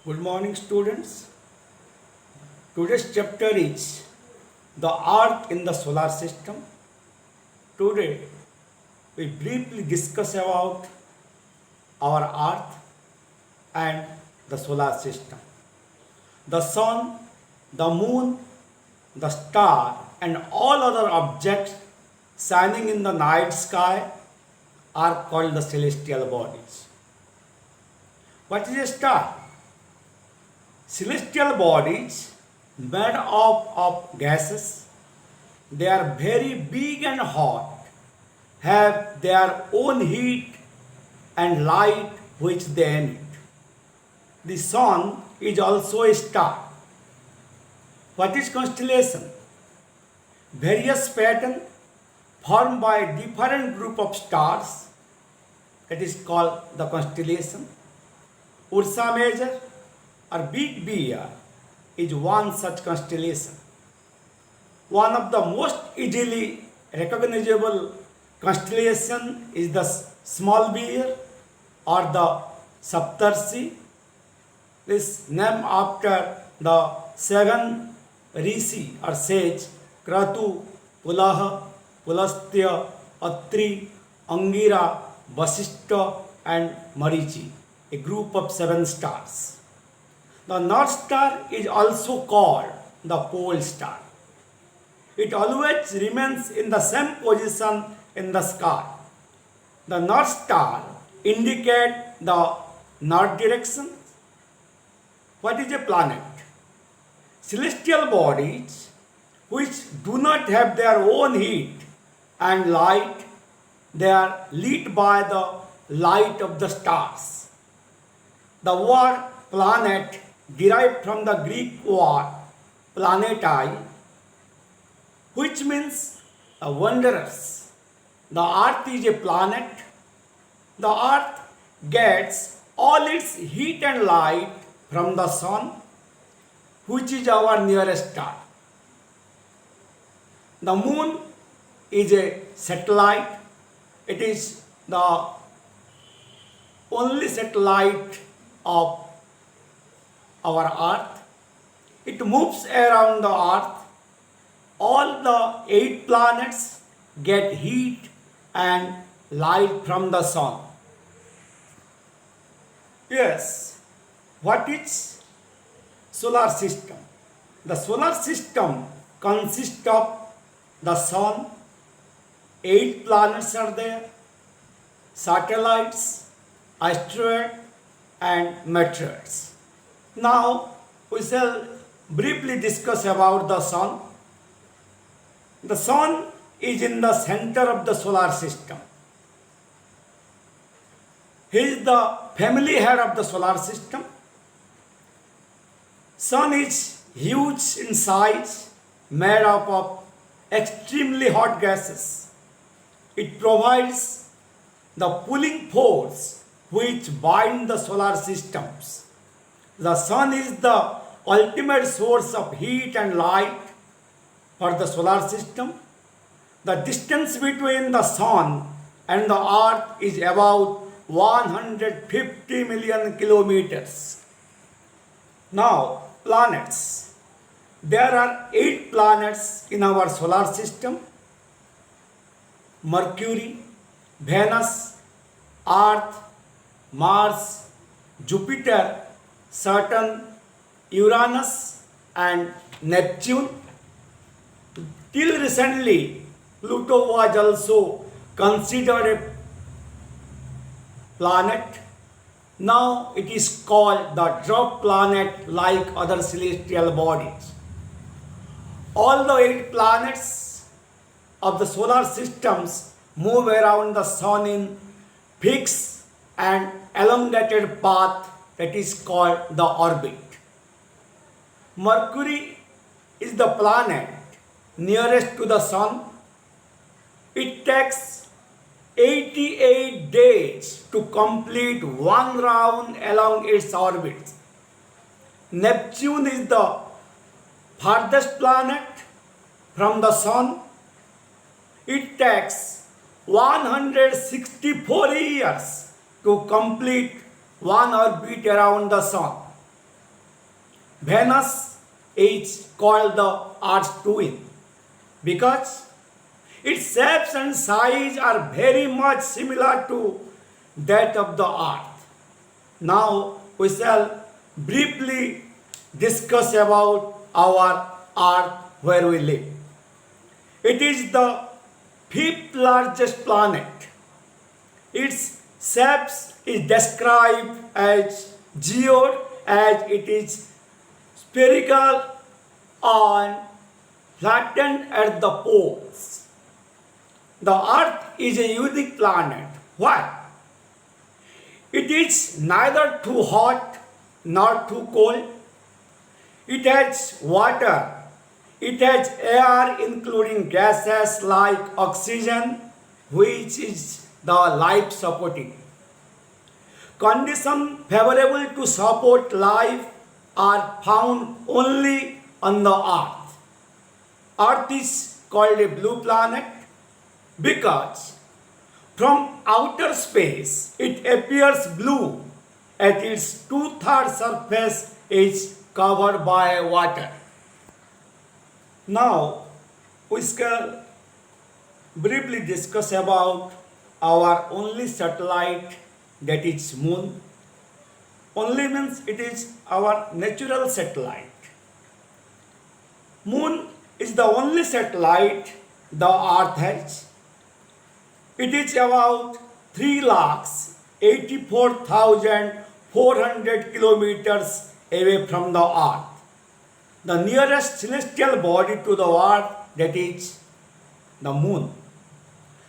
Good morning, students. Today's chapter is the Earth in the solar system. Today, we briefly discuss about our Earth and the solar system. The sun, the moon, the star, and all other objects shining in the night sky are called the celestial bodies. What is a star? Celestial bodies made up of gases. They are very big and hot, have their own heat and light which they emit. The sun is also a star. What is constellation? Various pattern formed by different group of stars, that is called the constellation. Ursa Major or Big Bear is one such constellation. One of the most easily recognizable constellation is the Small Bear or the Saptarshi. This named after the seven rishi or sage Kratu, Pulaha, Pulastya, Atri, Angira, Vasishta and Marichi, a group of seven stars. The North Star is also called the pole star. It always remains in the same position in the sky. The North Star indicates the north direction. What is a planet? Celestial bodies which do not have their own heat and light, they are lit by the light of the stars. The word planet derived from the Greek word planetai, which means wanderers. The earth is a planet. The earth gets all its heat and light from the sun, which is our nearest star. The moon is a satellite. It is the only satellite of our earth. It moves around the earth. All the 8 planets get heat and light from the sun. Yes, what is solar system? The solar system consists of the sun, 8 planets are there, satellites, asteroids and meteors. Now we shall briefly discuss about the sun. The sun is in the center of the solar system. He is the family head of the solar system. Sun is huge in size, made up of extremely hot gases. It provides the pulling force which bind the solar systems. The sun is the ultimate source of heat and light for the solar system. The distance between the sun and the earth is about 150 million kilometers. Now, planets. There are 8 planets in our solar system: Mercury, Venus, Earth, Mars, Jupiter, Saturn, Uranus and Neptune. Till recently, Pluto was also considered a planet. Now it is called the dwarf planet like other celestial bodies. All the 8 planets of the solar systems move around the sun in fixed and elongated path, that is called the orbit. Mercury is the planet nearest to the sun. It takes 88 days to complete one round along its orbit. Neptune is the farthest planet from the sun. It takes 164 years to complete one orbit around the sun. Venus is called the Earth's twin because its shapes and size are very much similar to that of the Earth. Now we shall briefly discuss about our Earth where we live. It is the fifth largest planet. Its shape is described as geode as it is spherical and flattened at the poles. The Earth is a unique planet. Why? It is neither too hot nor too cold. It has water. It has air including gases like oxygen, which is the life supporting. Conditions favorable to support life are found only on the Earth. Earth is called a blue planet because from outer space it appears blue as its two-thirds surface is covered by water. Now we shall briefly discuss about our only satellite, that is moon. Only means it is our natural satellite. Moon is the only satellite the Earth has. It is about 3,84,400 kilometers away from the Earth. The nearest celestial body to the Earth, that is the moon.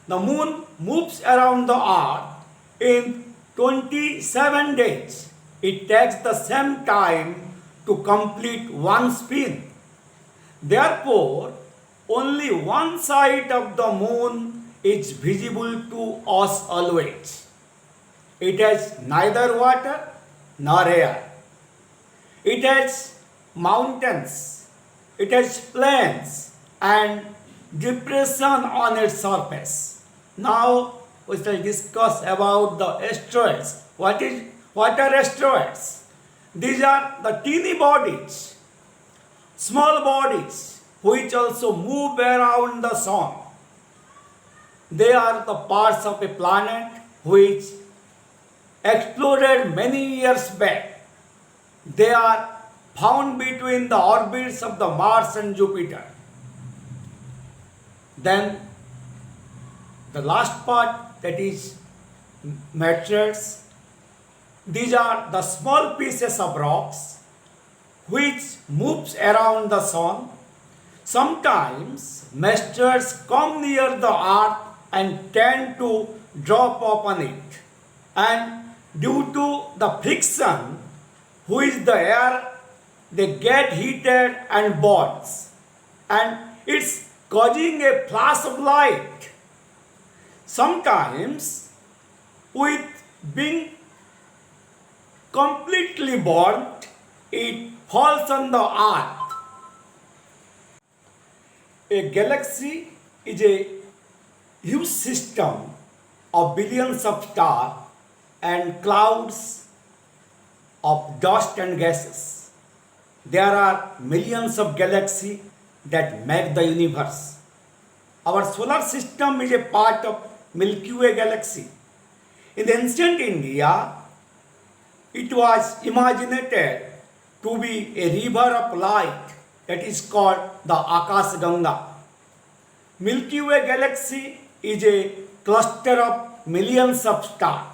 The moon moves around the Earth in 27 days. It takes the same time to complete one spin. Therefore, only one side of the moon is visible to us always. It has neither water nor air. It has mountains, it has plains and depression on its surface. Now we shall discuss about the asteroids. What are asteroids? These are the teeny bodies, small bodies which also move around the sun. They are the parts of a planet which exploded many years back. They are found between the orbits of the Mars and Jupiter. Then the last part, that is meteors. These are the small pieces of rocks which moves around the sun. Sometimes meteors come near the Earth and tend to drop upon it. And due to the friction with the air, they get heated and burns. And it's causing a flash of light. Sometimes with being completely burnt, it falls on the Earth. A galaxy is a huge system of billions of stars and clouds of dust and gases. There are millions of galaxies that make the universe. Our solar system is a part of Milky Way galaxy. In ancient India, it was imagined to be a river of light that is called the Akash Ganga. Milky Way galaxy is a cluster of millions of stars.